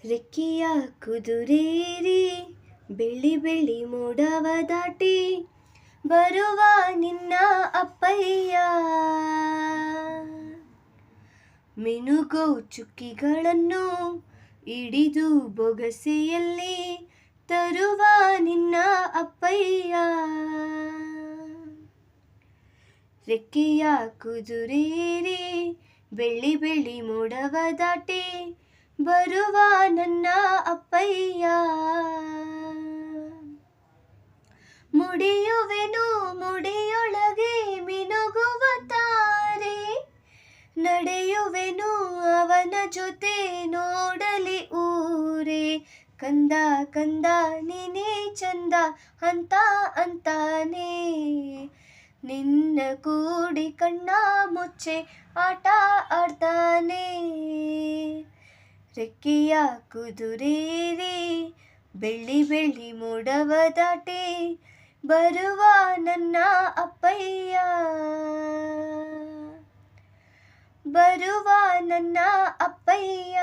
ರೆಕ್ಕೆಯ ಕುದುರೇರಿ ಬೆಳ್ಳಿ ಬೆಳ್ಳಿ ಮೋಡವ ದಾಟಿ ಬರುವ ನಿನ್ನ ಅಪ್ಪಯ್ಯ. ಮಿನುಗೋ ಚುಕ್ಕಿಗಳನ್ನು ಹಿಡಿದು ಬೊಗಸೆಯಲ್ಲಿ ತರುವ ನಿನ್ನ ಅಪ್ಪಯ್ಯ. ರೆಕ್ಕೆಯ ಕುದುರೇರಿ ಬೆಳ್ಳಿ ಬೆಳ್ಳಿ ಮೋಡವ ದಾಟಿ ಬರುವ ನನ್ನ ಅಪ್ಪಯ್ಯ. ಮುಡಿಯುವೆನು ಮುಡಿಯೊಳಗೆ ಮಿನುಗುವ ತಾರೆ, ನಡೆಯುವೆನು ಅವನ ಜೊತೆ ನೋಡಲಿ ಊರೇ. ಕಂದ ಕಂದ ನೀನೇ ಚಂದ ಅಂತ ಅಂತಾನೆ, ನಿನ್ನ ಕೂಡಿ ಕಣ್ಣ ಮುಚ್ಚೆ ಆಟ ಆಡ್ತಾನೆ. ರೆಕ್ಕೆಯ ಕುದುರೇರಿ ಬೆಳ್ಳಿ ಬೆಳ್ಳಿ ಮೋಡವ ದಾಟಿ ಬರುವ ನನ್ನ ಅಪ್ಪಯ್ಯ. ಬರುವ ನನ್ನ ಅಪ್ಪಯ್ಯ.